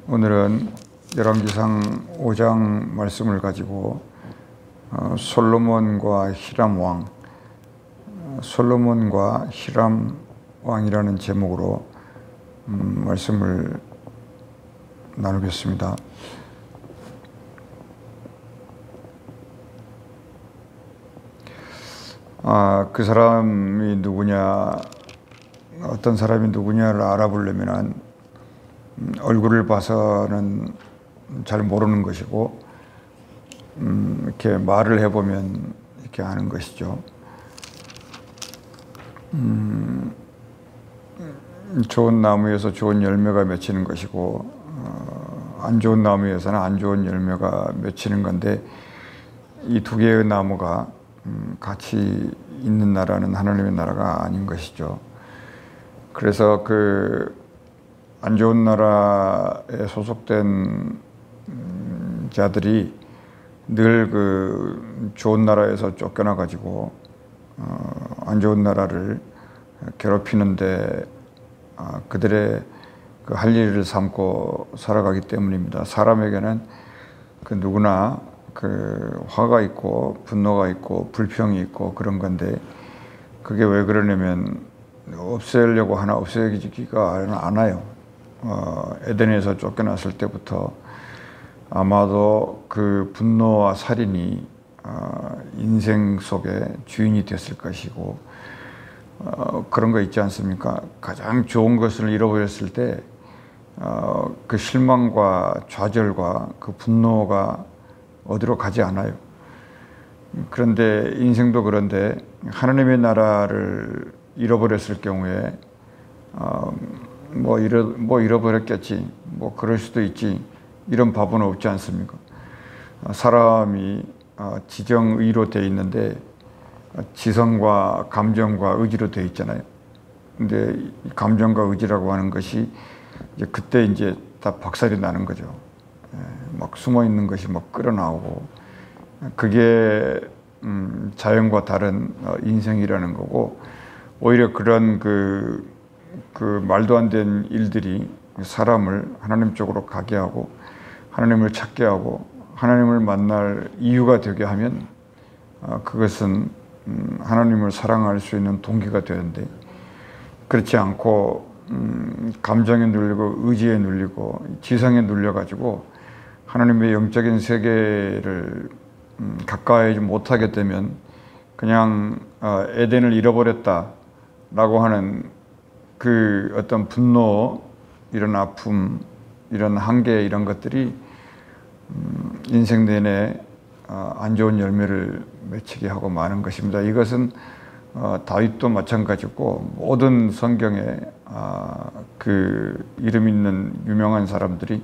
오늘은 열왕기상 5장 말씀을 가지고 솔로몬과 히람 왕, 솔로몬과 히람 왕이라는 제목으로 말씀을 나누겠습니다. 그 사람이 누구냐, 어떤 사람이 누구냐를 알아보려면 얼굴을 봐서는 잘 모르는 것이고, 이렇게 말을 해보면 이렇게 아는 것이죠. 좋은 나무에서 좋은 열매가 맺히는 것이고, 안 좋은 나무에서는 안 좋은 열매가 맺히는 건데, 이 두 개의 나무가 같이 있는 나라는 하나님의 나라가 아닌 것이죠. 그래서 안 좋은 나라에 소속된 자들이 늘 좋은 나라에서 쫓겨나 가지고 안 좋은 나라를 괴롭히는데 그들의 할 일을 삼고 살아가기 때문입니다. 사람에게는 누구나 화가 있고 분노가 있고 불평이 있고 그런 건데, 그게 왜 그러냐면 없애려고 하나 없애지기가 않아요. 에덴에서 쫓겨났을 때부터 아마도 그 분노와 살인이 인생 속에 주인이 됐을 것이고, 그런 거 있지 않습니까? 가장 좋은 것을 잃어버렸을 때 그 실망과 좌절과 그 분노가 어디로 가지 않아요. 그런데 인생도 그런데 하나님의 나라를 잃어버렸을 경우에 잃어버렸겠지, 그럴 수도 있지, 이런 밥은 없지 않습니까? 사람이 지정의로 돼 있는데 지성과 감정과 의지로 돼 있잖아요. 근데 감정과 의지라고 하는 것이 그때 다 박살이 나는 거죠. 막 숨어 있는 것이 막 끌어나오고, 그게 자연과 다른 인생이라는 거고, 오히려 그런 말도 안 되는 일들이 사람을 하나님 쪽으로 가게 하고 하나님을 찾게 하고 하나님을 만날 이유가 되게 하면 그것은 하나님을 사랑할 수 있는 동기가 되는데, 그렇지 않고 감정에 눌리고 의지에 눌리고 지성에 눌려가지고 하나님의 영적인 세계를 가까이 못하게 되면 그냥 에덴을 잃어버렸다 라고 하는 어떤 분노, 이런 아픔, 이런 한계, 이런 것들이 인생 내내 안 좋은 열매를 맺히게 하고 마는 것입니다. 이것은 다윗도 마찬가지고, 모든 성경에 이름 있는 유명한 사람들이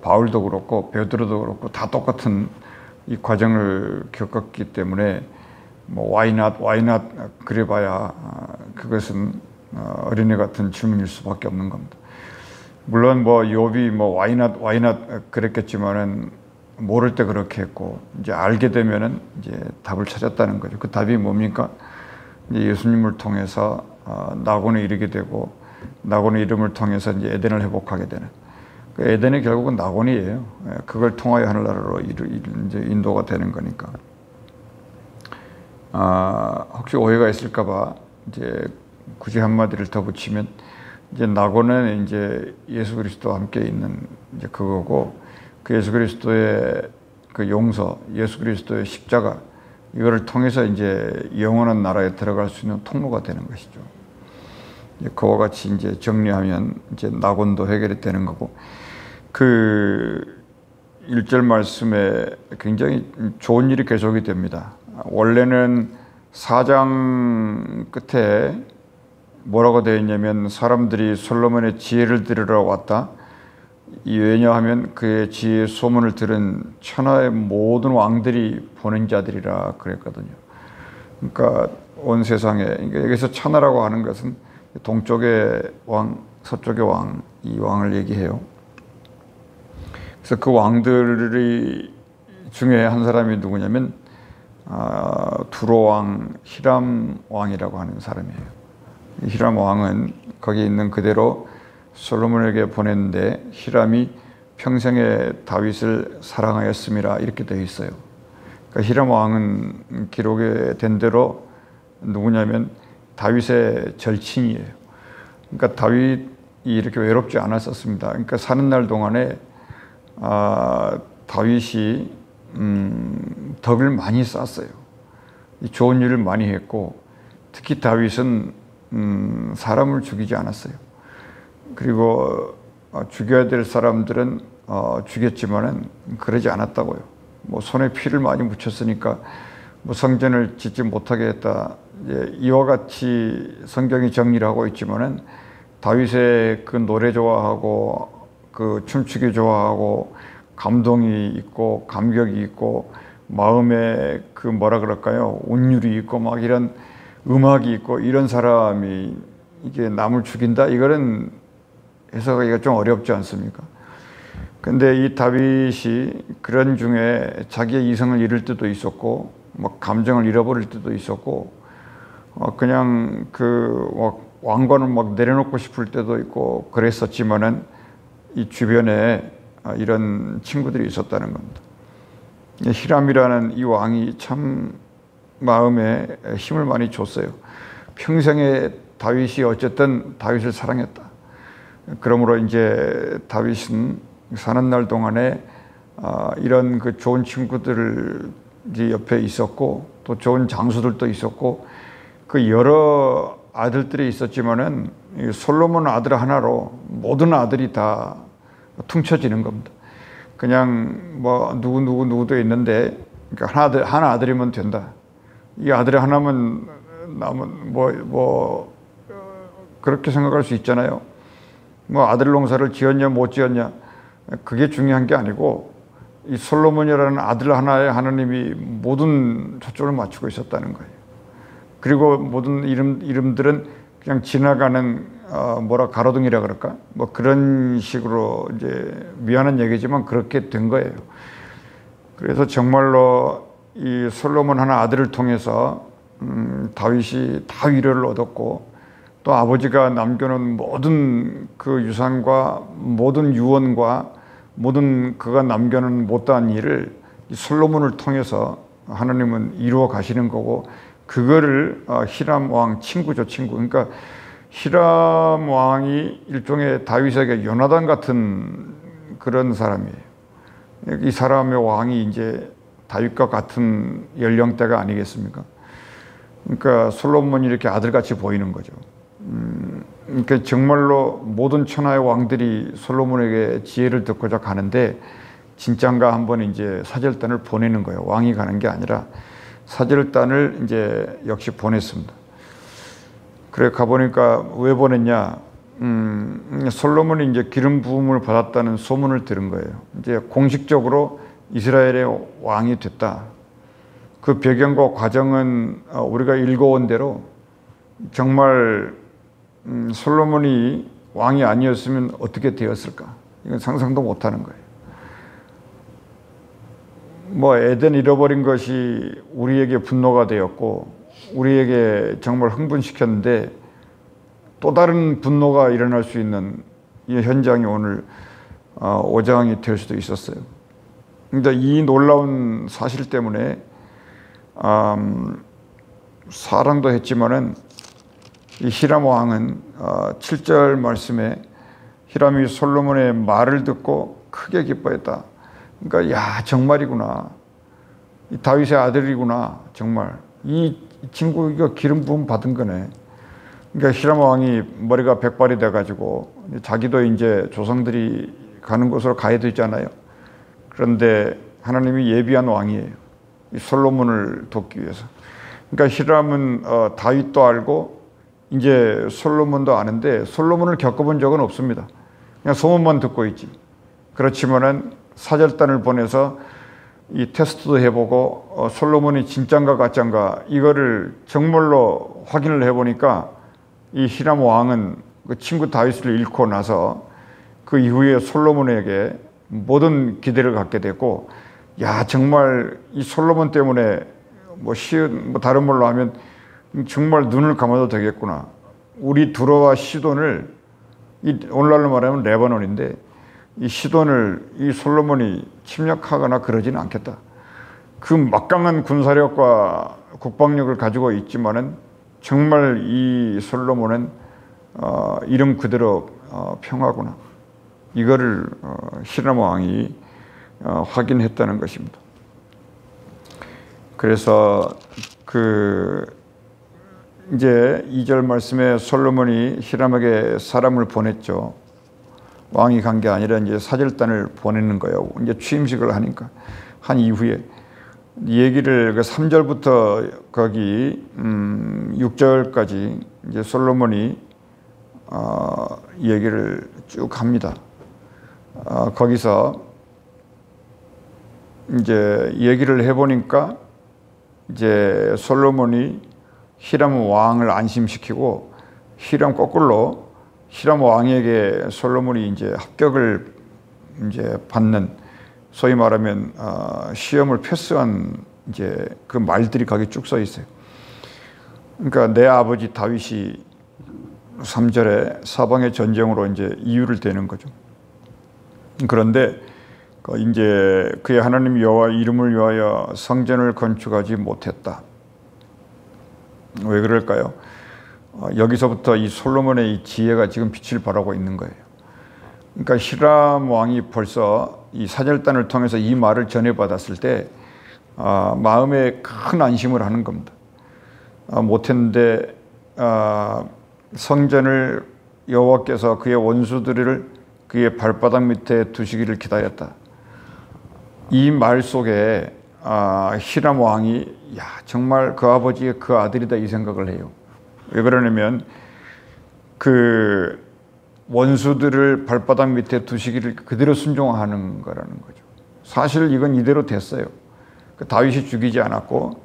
바울도 그렇고 베드로도 그렇고 다 똑같은 이 과정을 겪었기 때문에 why not 그래봐야 그것은 어린애 같은 질문일 수밖에 없는 겁니다. 물론 욥이 why not 그랬겠지만은 모를 때 그렇게 했고, 이제 알게 되면은 답을 찾았다는 거죠. 그 답이 뭡니까? 예수님을 통해서 낙원에 이르게 되고, 낙원의 이름을 통해서 에덴을 회복하게 되는, 에덴이 결국은 낙원이에요. 그걸 통하여 하늘나라로 인도가 되는 거니까. 혹시 오해가 있을까봐 굳이 한마디를 더 붙이면, 낙원은 예수 그리스도와 함께 있는 그거고, 그 예수 그리스도의 용서, 예수 그리스도의 십자가, 이거를 통해서 영원한 나라에 들어갈 수 있는 통로가 되는 것이죠. 그와 같이 정리하면 낙원도 해결이 되는 거고, 1절 말씀에 굉장히 좋은 일이 계속이 됩니다. 원래는 4장 끝에 뭐라고 되어 있냐면, 사람들이 솔로몬의 지혜를 들으러 왔다. 왜냐하면 그의 지혜의 소문을 들은 천하의 모든 왕들이 보는 자들이라 그랬거든요. 그러니까 온 세상에, 여기서 천하라고 하는 것은 동쪽의 왕, 서쪽의 왕, 이 왕을 얘기해요. 그래서 그 왕들이 중에 한 사람이 누구냐면 두로 왕, 히람 왕이라고 하는 사람이에요. 히람 왕은 거기 있는 그대로 솔로몬에게 보냈는데, 히람이 평생에 다윗을 사랑하였음이라 이렇게 되어 있어요. 그러니까 히람 왕은 기록에 된 대로 누구냐면 다윗의 절친이에요. 그러니까 다윗이 이렇게 외롭지 않았었습니다. 그러니까 사는 날 동안에 다윗이 덕을 많이 쌓았어요. 좋은 일을 많이 했고, 특히 다윗은 사람을 죽이지 않았어요. 그리고 죽여야 될 사람들은 죽였지만은 그러지 않았다고요. 뭐 손에 피를 많이 묻혔으니까 뭐 성전을 짓지 못하게 했다. 이와 같이 성경이 정리를 하고 있지만은 다윗의 그 노래 좋아하고 그 춤추기 좋아하고 감동이 있고 감격이 있고 마음에 그 뭐라 그럴까요? 운율이 있고 막 이런 음악이 있고 이런 사람이 이게 남을 죽인다? 이거는 해석하기가 좀 어렵지 않습니까? 근데 이 다윗이 그런 중에 자기의 이성을 잃을 때도 있었고 막 감정을 잃어버릴 때도 있었고 그냥 그 왕관을 막 내려놓고 싶을 때도 있고 그랬었지만은 이 주변에 이런 친구들이 있었다는 겁니다. 히람이라는 이 왕이 참 마음에 힘을 많이 줬어요. 평생에 다윗이 어쨌든 다윗을 사랑했다. 그러므로 이제 다윗은 사는 날 동안에 이런 그 좋은 친구들 옆에 있었고 또 좋은 장수들도 있었고 그 여러 아들들이 있었지만은 솔로몬 아들 하나로 모든 아들이 다 퉁쳐지는 겁니다. 그냥 뭐 누구도 있는데 그러니까 하나 아들이면 된다. 이 아들이 하나면 남은 뭐 그렇게 생각할 수 있잖아요. 뭐 아들 농사를 지었냐 못 지었냐 그게 중요한 게 아니고 이 솔로몬이라는 아들 하나에 하나님이 모든 초점을 맞추고 있었다는 거예요. 그리고 모든 이름들은 그냥 지나가는 가로등이라 그럴까? 뭐 그런 식으로 이제 미안한 얘기지만 그렇게 된 거예요. 그래서 정말로 이 솔로몬 하나 아들을 통해서 다윗이 다 위로를 얻었고 또 아버지가 남겨놓은 모든 그 유산과 모든 유언과 모든 그가 남겨놓은 못다한 일을 이 솔로몬을 통해서 하나님은 이루어 가시는 거고 그거를 히람 왕 친구죠, 친구. 그러니까 히람 왕이 일종의 다윗에게 요나단 같은 그런 사람이에요. 이 사람의 왕이 이제 다윗과 같은 연령대가 아니겠습니까? 그러니까 솔로몬이 이렇게 아들같이 보이는 거죠. 그러니까 정말로 모든 천하의 왕들이 솔로몬에게 지혜를 듣고자 가는데 진짠가 한번 이제 사절단을 보내는 거예요. 왕이 가는 게 아니라 사절단을 이제 역시 보냈습니다. 그래 가보니까 왜 보냈냐? 솔로몬이 이제 기름 부음을 받았다는 소문을 들은 거예요. 이제 공식적으로 이스라엘의 왕이 됐다. 그 배경과 과정은 우리가 읽어온 대로 정말 솔로몬이 왕이 아니었으면 어떻게 되었을까? 이건 상상도 못하는 거예요. 뭐 에덴 잃어버린 것이 우리에게 분노가 되었고 우리에게 정말 흥분시켰는데 또 다른 분노가 일어날 수 있는 이 현장이 오늘 5장이 될 수도 있었어요. 그러니까 이 놀라운 사실 때문에 사랑도 했지만은 이 히람 왕은 7절 말씀에 히람이 솔로몬의 말을 듣고 크게 기뻐했다. 그러니까 야 정말이구나. 이 다윗의 아들이구나. 정말 이 친구 이거 기름 부음 받은 거네. 그러니까 히람 왕이 머리가 백발이 돼가지고 자기도 이제 조상들이 가는 곳으로 가야 되잖아요. 그런데 하나님이 예비한 왕이에요. 이 솔로몬을 돕기 위해서. 그러니까 히람은 다윗도 알고 이제 솔로몬도 아는데 솔로몬을 겪어본 적은 없습니다. 그냥 소문만 듣고 있지. 그렇지만은 사절단을 보내서 이 테스트도 해보고 솔로몬이 진짠가 가짠가 이거를 정말로 확인을 해보니까 이 히람 왕은 그 친구 다윗을 잃고 나서 그 이후에 솔로몬에게 모든 기대를 갖게 됐고 야 정말 이 솔로몬 때문에 뭐 다른 말로 하면 정말 눈을 감아도 되겠구나. 우리 두로와 시돈을 오늘날로 말하면 레바논인데 이 시돈을 이 솔로몬이 침략하거나 그러지는 않겠다. 그 막강한 군사력과 국방력을 가지고 있지만은 정말 이 솔로몬은 이름 그대로 평화구나. 이거를 히람 왕이 확인했다는 것입니다. 그래서 이제 2절 말씀에 솔로몬이 히람에게 사람을 보냈죠. 왕이 간 게 아니라 이제 사절단을 보내는 거예요. 이제 취임식을 하니까 한 이후에 얘기를 3절부터 거기 6절까지 이제 솔로몬이 얘기를 쭉 합니다. 거기서 이제 얘기를 해보니까 이제 솔로몬이 히람 왕을 안심시키고 거꾸로 히람 왕에게 솔로몬이 이제 합격을 이제 받는 소위 말하면 시험을 패스한 이제 그 말들이 거기 쭉 써 있어요. 그러니까 내 아버지 다윗이 3절에 사방의 전쟁으로 이제 이유를 대는 거죠. 그런데 이제 그의 하나님 여호와 이름을 위하여 성전을 건축하지 못했다. 왜 그럴까요? 여기서부터 이 솔로몬의 이 지혜가 지금 빛을 발하고 있는 거예요. 그러니까 히람 왕이 벌써 이 사절단을 통해서 이 말을 전해받았을 때 마음에 큰 안심을 하는 겁니다. 못했는데 성전을 여호와께서 그의 원수들을 그의 발바닥 밑에 두시기를 기다렸다. 이 말 속에 히람 왕이 정말 그 아버지의 그 아들이다 이 생각을 해요. 왜 그러냐면 그 원수들을 발바닥 밑에 두시기를 그대로 순종하는 거라는 거죠. 사실 이건 이대로 됐어요. 그 다윗이 죽이지 않았고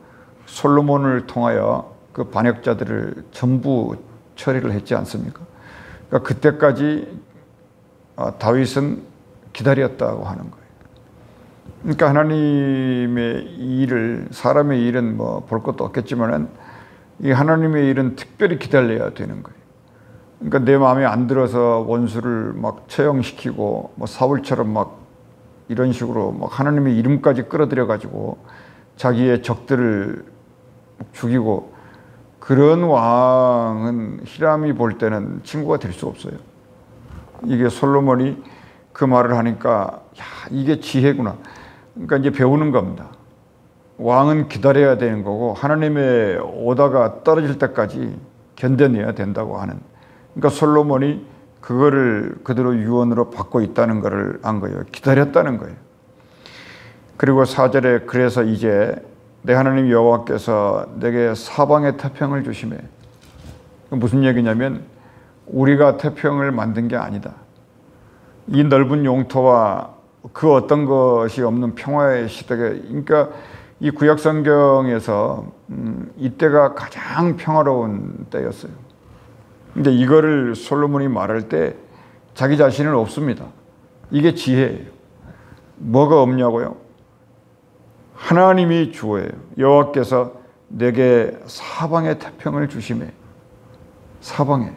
솔로몬을 통하여 그 반역자들을 전부 처리를 했지 않습니까? 그러니까 그때까지 다윗은 기다렸다고 하는 거예요. 그러니까 하나님의 일을, 사람의 일은 뭐 볼 것도 없겠지만은 이 하나님의 일은 특별히 기다려야 되는 거예요. 그러니까 내 마음에 안 들어서 원수를 막 처형시키고 뭐 사울처럼 막 이런 식으로 막 하나님의 이름까지 끌어들여 가지고 자기의 적들을 죽이고 그런 왕은 히람이 볼 때는 친구가 될 수 없어요. 이게 솔로몬이 그 말을 하니까 이게 지혜구나. 그러니까 이제 배우는 겁니다. 왕은 기다려야 되는 거고 하나님의 오다가 떨어질 때까지 견뎌내야 된다고 하는. 그러니까 솔로몬이 그거를 그대로 유언으로 받고 있다는 것을 안 거예요. 기다렸다는 거예요. 그리고 4절에 그래서 이제 내 하나님 여호와께서 내게 사방의 태평을 주시매. 무슨 얘기냐면 우리가 태평을 만든 게 아니다. 이 넓은 영토와 그 어떤 것이 없는 평화의 시대에, 그러니까 이 구약 성경에서 이때가 가장 평화로운 때였어요. 근데 이거를 솔로몬이 말할 때 자기 자신은 없습니다. 이게 지혜예요. 뭐가 없냐고요? 하나님이 주어예요. 여호와께서 내게 사방의 태평을 주시매. 사방에.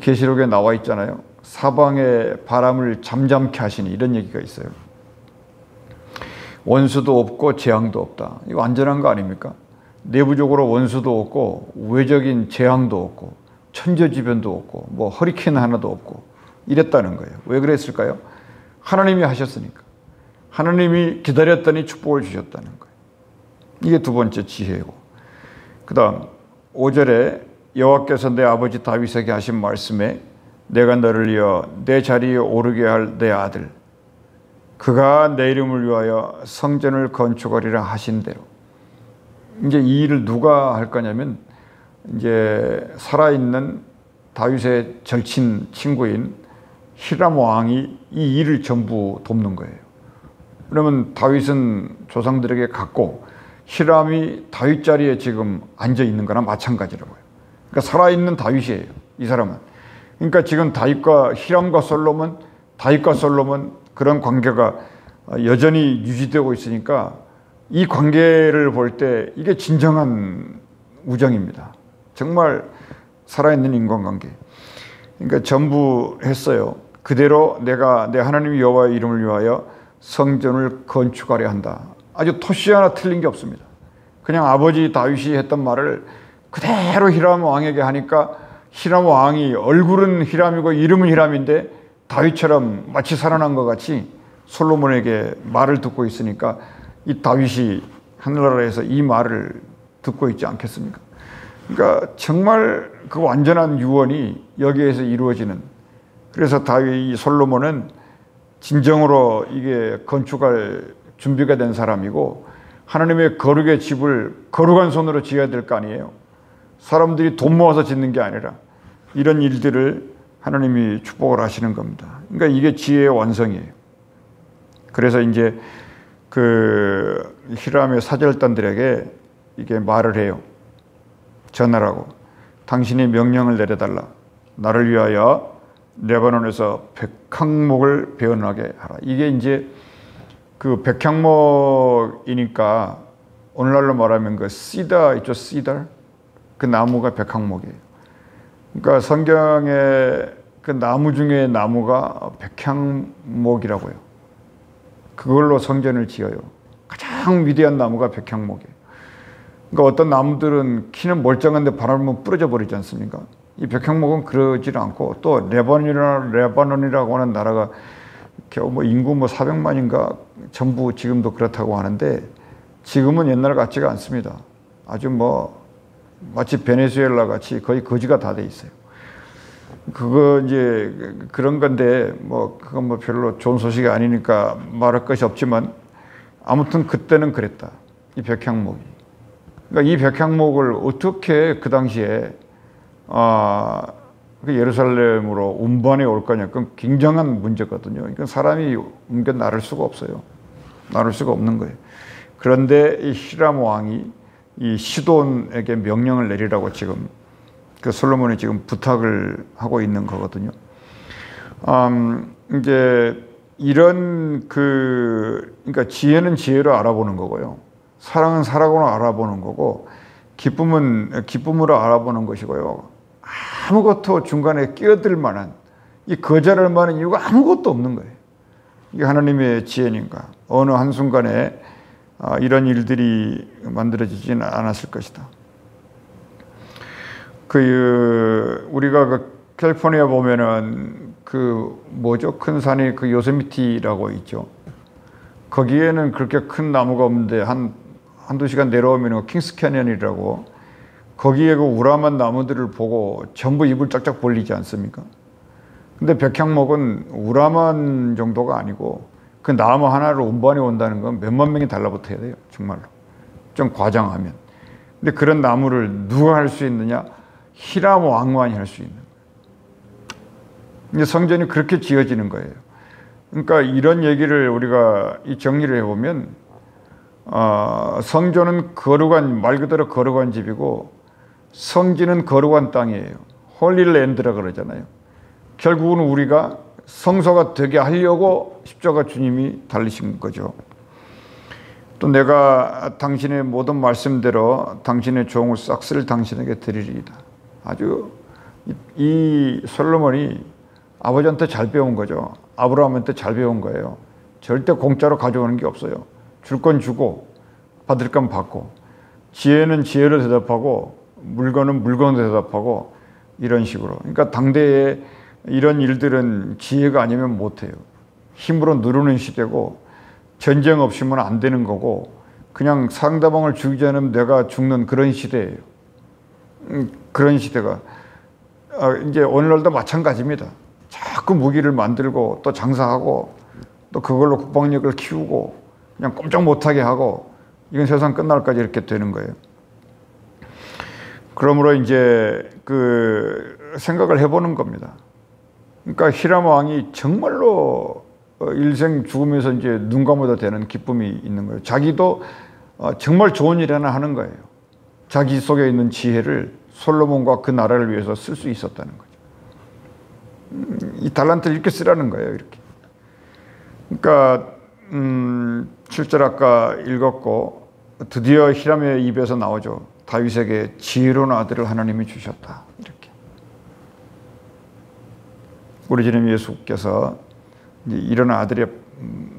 계시록에 나와 있잖아요. 사방에 바람을 잠잠케 하시니 이런 얘기가 있어요. 원수도 없고 재앙도 없다. 이거 완전한 거 아닙니까? 내부적으로 원수도 없고 외적인 재앙도 없고 천재지변도 없고 뭐 허리케인 하나도 없고 이랬다는 거예요. 왜 그랬을까요? 하나님이 하셨으니까. 하나님이 기다렸더니 축복을 주셨다는 거예요. 이게 두 번째 지혜고. 그 다음 5절에 여호와께서 내 아버지 다윗에게 하신 말씀에 내가 너를 이어 내 자리에 오르게 할 내 아들 그가 내 이름을 위하여 성전을 건축하리라 하신 대로. 이제 이 일을 누가 할 거냐면 이제 살아있는 다윗의 절친 친구인 히람 왕이 이 일을 전부 돕는 거예요. 그러면 다윗은 조상들에게 갔고 히람이 다윗 자리에 지금 앉아 있는 거나 마찬가지라고요. 그러니까 살아있는 다윗이에요. 이 사람은. 그러니까 지금 다윗과 히람과 솔로몬, 다윗과 솔로몬 그런 관계가 여전히 유지되고 있으니까 이 관계를 볼 때 이게 진정한 우정입니다. 정말 살아있는 인간관계. 그러니까 전부 했어요. 그대로 내가 내 하나님 여호와의 이름을 위하여 성전을 건축하려 한다. 아주 토시 하나 틀린 게 없습니다. 그냥 아버지 다윗이 했던 말을 그대로 히람 왕에게 하니까 히람 왕이 얼굴은 히람이고 이름은 히람인데 다윗처럼 마치 살아난 것 같이 솔로몬에게 말을 듣고 있으니까 이 다윗이 하늘나라에서 이 말을 듣고 있지 않겠습니까? 그러니까 정말 그 완전한 유언이 여기에서 이루어지는, 그래서 다윗 솔로몬은 진정으로 이게 건축할 준비가 된 사람이고 하나님의 거룩의 집을 거룩한 손으로 지어야 될 거 아니에요. 사람들이 돈 모아서 짓는 게 아니라 이런 일들을 하나님이 축복을 하시는 겁니다. 그러니까 이게 지혜의 완성이에요. 그래서 이제 그 히람의 사절단들에게 이게 말을 해요. 전하라고. 당신이 명령을 내려달라. 나를 위하여 레바논에서 백향목을 베어나게 하라. 이게 이제 그 백향목이니까 오늘날로 말하면 그 씨다 있죠, 씨다. 그 나무가 백향목이에요. 그러니까 성경에 그 나무 중에 나무가 백향목이라고 해요. 그걸로 성전을 지어요. 가장 위대한 나무가 백향목이에요. 그러니까 어떤 나무들은 키는 멀쩡한데 바람 불면 부러져 버리지 않습니까? 이 백향목은 그러질 않고, 또 레바논이라고 하는 나라가 겨우 뭐 인구 뭐 400만인가 전부 지금도 그렇다고 하는데, 지금은 옛날 같지가 않습니다. 아주 뭐 마치 베네수엘라 같이 거의 거지가 다 돼 있어요. 그거 이제 그런 건데 뭐 그건 뭐 별로 좋은 소식이 아니니까 말할 것이 없지만, 아무튼 그때는 그랬다. 이 백향목이. 그러니까 이 백향목을 어떻게 그 당시에 그 예루살렘으로 운반해 올 거냐. 그건 굉장한 문제거든요. 그러니까 사람이 옮겨 나를 수가 없어요. 나를 수가 없는 거예요. 그런데 이 히람 왕이 이 시돈에게 명령을 내리라고 지금 그 솔로몬이 지금 부탁을 하고 있는 거거든요. 이제 이런 그러니까 지혜는 지혜로 알아보는 거고요. 사랑은 사랑으로 알아보는 거고, 기쁨은 기쁨으로 알아보는 것이고요. 아무것도 중간에 끼어들 만한, 이 거절할 만한 이유가 아무것도 없는 거예요. 이게 하나님의 지혜인가. 어느 한순간에 이런 일들이 만들어지지는 않았을 것이다. 우리가 그 캘리포니아 보면은 그 뭐죠? 큰 산이 그 요세미티라고 있죠. 거기에는 그렇게 큰 나무가 없는데 한두 시간 내려오면 킹스 캐년이라고, 거기에 그 우람한 나무들을 보고 전부 입을 짝짝 벌리지 않습니까? 근데 백향목은 우람한 정도가 아니고 그 나무 하나를 운반해 온다는 건 몇만 명이 달라붙어야 돼요. 정말로. 좀 과장하면. 근데 그런 나무를 누가 할 수 있느냐? 히람 왕만이 할 수 있는 거예요. 이제 성전이 그렇게 지어지는 거예요. 그러니까 이런 얘기를 우리가 이 정리를 해보면, 성전은 거룩한, 말 그대로 거룩한 집이고 성지는 거룩한 땅이에요. 홀리랜드라 그러잖아요. 결국은 우리가 성소가 되게 하려고 십자가 주님이 달리신 거죠. 또 내가 당신의 모든 말씀대로 당신의 종을 싹쓸이 당신에게 드리리이다. 아주 이 솔로몬이 아버지한테 잘 배운 거죠. 아브라함한테 잘 배운 거예요. 절대 공짜로 가져오는 게 없어요. 줄 건 주고 받을 건 받고, 지혜는 지혜로 대답하고 물건은 물건으로 대답하고, 이런 식으로. 그러니까 당대에 이런 일들은 지혜가 아니면 못해요. 힘으로 누르는 시대고 전쟁 없이면 안 되는 거고, 그냥 상대방을 죽이지 않으면 내가 죽는 그런 시대예요. 그런 시대가 이제 오늘날도 마찬가지입니다. 자꾸 무기를 만들고 또 장사하고 또 그걸로 국방력을 키우고 그냥 꼼짝 못하게 하고, 이건 세상 끝날까지 이렇게 되는 거예요. 그러므로 이제 그 생각을 해보는 겁니다. 그러니까 히람 왕이 정말로 일생 죽으면서 이제 눈 감아도 되는 기쁨이 있는 거예요. 자기도 정말 좋은 일 하나 하는 거예요. 자기 속에 있는 지혜를 솔로몬과 그 나라를 위해서 쓸 수 있었다는 거죠. 이 달란트를 이렇게 쓰라는 거예요. 이렇게. 그러니까 7절 아까 읽었고, 드디어 히람의 입에서 나오죠. 다윗에게 지혜로운 아들을 하나님이 주셨다. 이렇게. 우리 주님 예수께서 이제 이런 아들의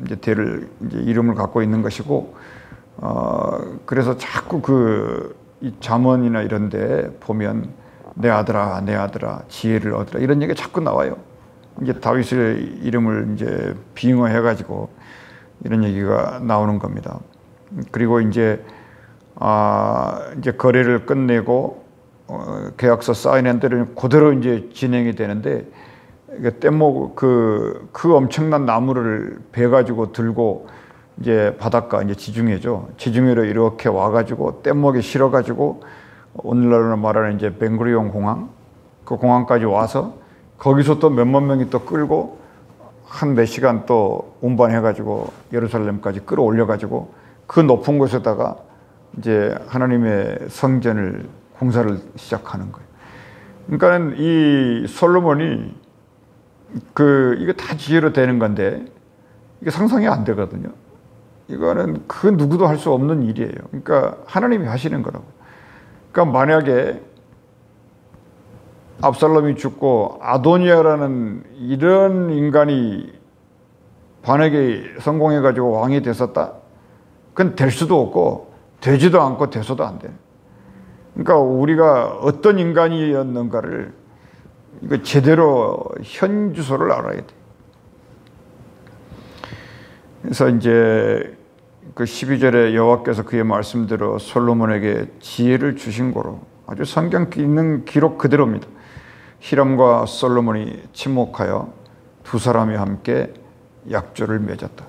이제 대를 이제 이름을 갖고 있는 것이고, 그래서 자꾸 이 잠언이나 이런데 보면 내 아들아, 내 아들아, 지혜를 얻으라 이런 얘기가 자꾸 나와요. 이제 다윗의 이름을 이제 빙어해가지고 이런 얘기가 나오는 겁니다. 그리고 이제 거래를 끝내고 계약서 사인한 대로 그대로 이제 진행이 되는데, 뗏목 그 엄청난 나무를 배 가지고 들고 이제 바닷가 이제 지중해죠. 지중해로 이렇게 와가지고 뗏목에 실어가지고 오늘날로 말하는 이제 벤구리온 공항, 그 공항까지 와서 거기서 또 몇만 명이 또 끌고 한 몇 시간 또 운반해가지고 예루살렘까지 끌어올려가지고 그 높은 곳에다가 이제 하나님의 성전을 공사를 시작하는 거예요. 그러니까 이 솔로몬이 이거 다 지혜로 되는 건데 이게 상상이 안 되거든요. 이거는 그 누구도 할 수 없는 일이에요. 그러니까 하나님이 하시는 거라고. 그러니까 만약에 압살롬이 죽고 아도니아라는 이런 인간이 반역에 성공해가지고 왕이 됐었다? 그건 될 수도 없고 되지도 않고 돼서도 안 돼. 그러니까 우리가 어떤 인간이었는가를 이거 제대로 현 주소를 알아야 돼. 그래서 이제 그 12절에 여호와께서 그의 말씀대로 솔로몬에게 지혜를 주신 거로 아주 성경 있는 기록 그대로입니다. 히람과 솔로몬이 친목하여 두 사람이 함께 약조를 맺었다.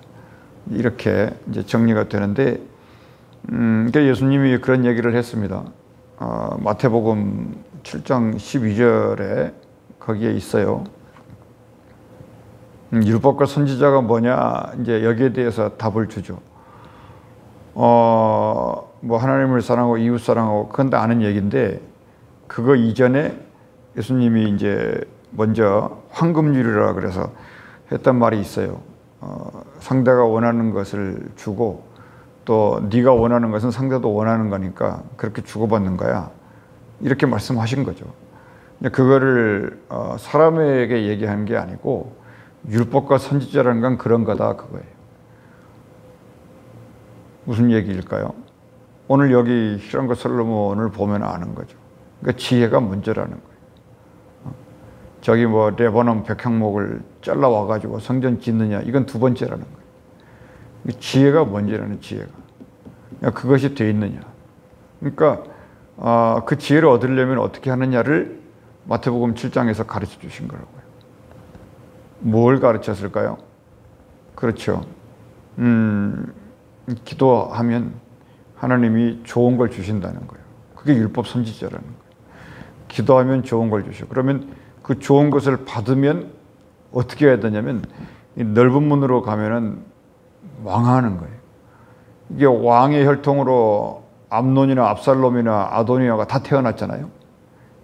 이렇게 이제 정리가 되는데, 그러니까 예수님이 그런 얘기를 했습니다. 마태복음 7장 12절에 거기에 있어요. 율법과 선지자가 뭐냐, 이제 여기에 대해서 답을 주죠. 뭐 하나님을 사랑하고 이웃 사랑하고 그건 다 아는 얘기인데, 그거 이전에 예수님이 이제 먼저 황금률이라 그래서 했던 말이 있어요. 상대가 원하는 것을 주고 또 네가 원하는 것은 상대도 원하는 거니까 그렇게 주고받는 거야. 이렇게 말씀하신 거죠. 그거를 사람에게 얘기하는 게 아니고 율법과 선지자라는 건 그런 거다 그거예요. 무슨 얘기일까요? 오늘 여기 히람과 솔로몬을 보면 아는 거죠. 그러니까 지혜가 문제라는 거예요. 저기 뭐 레바논 백향목을 잘라와 가지고 성전 짓느냐, 이건 두 번째라는 거예요. 지혜가 문제라는 지혜가. 그것이 돼 있느냐. 그러니까 그 지혜를 얻으려면 어떻게 하느냐를 마태복음 7장에서 가르쳐 주신 거라고요. 뭘 가르쳤을까요? 그렇죠. 기도하면 하나님이 좋은 걸 주신다는 거예요. 그게 율법 선지자라는 거예요. 기도하면 좋은 걸 주셔. 그러면 그 좋은 것을 받으면 어떻게 해야 되냐면 이 넓은 문으로 가면은 왕하는 거예요. 이게 왕의 혈통으로 암논이나 압살롬이나 아도니아가 다 태어났잖아요.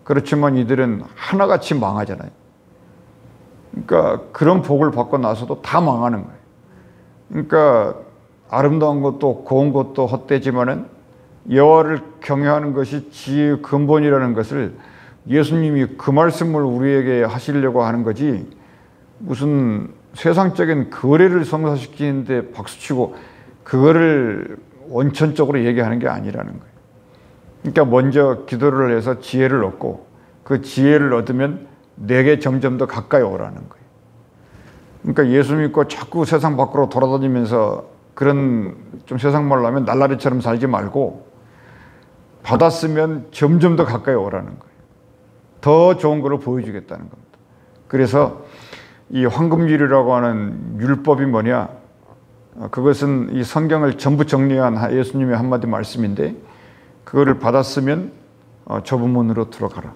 그렇지만 이들은 하나같이 망하잖아요. 그러니까 그런 복을 받고 나서도 다 망하는 거예요. 그러니까 아름다운 것도 고운 것도 헛되지만은 여호와를 경외하는 것이 지혜의 근본이라는 것을 예수님이 그 말씀을 우리에게 하시려고 하는 거지, 무슨 세상적인 거래를 성사시키는데 박수치고 그거를 원천적으로 얘기하는 게 아니라는 거예요. 그러니까 먼저 기도를 해서 지혜를 얻고 그 지혜를 얻으면 내게 점점 더 가까이 오라는 거예요. 그러니까 예수 믿고 자꾸 세상 밖으로 돌아다니면서 그런 좀 세상 말로 하면 날라리처럼 살지 말고 받았으면 점점 더 가까이 오라는 거예요. 더 좋은 거를 보여주겠다는 겁니다. 그래서 이 황금률이라고 하는 율법이 뭐냐? 그것은 이 성경을 전부 정리한 예수님의 한마디 말씀인데, 그거를 받았으면 좁은 문으로 들어가라.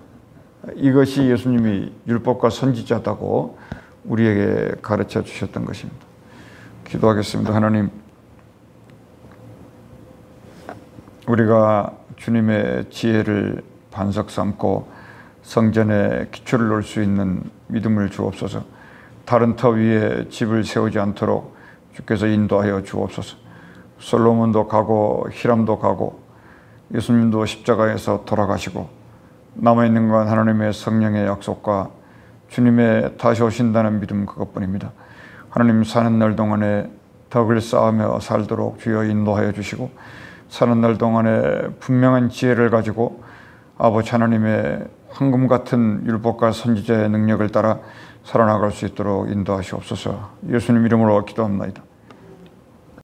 이것이 예수님이 율법과 선지자다고 우리에게 가르쳐 주셨던 것입니다. 기도하겠습니다. 하나님, 우리가 주님의 지혜를 반석 삼고 성전에 기초를 놓을 수 있는 믿음을 주옵소서. 다른 터 위에 집을 세우지 않도록 주께서 인도하여 주옵소서. 솔로몬도 가고 히람도 가고 예수님도 십자가에서 돌아가시고 남아있는 건 하나님의 성령의 약속과 주님의 다시 오신다는 믿음 그것뿐입니다. 하나님 사는 날 동안에 덕을 쌓으며 살도록 주여 인도하여 주시고 사는 날 동안에 분명한 지혜를 가지고 아버지 하나님의 황금 같은 율법과 선지자의 능력을 따라 살아나갈 수 있도록 인도하시옵소서. 예수님 이름으로 기도합니다.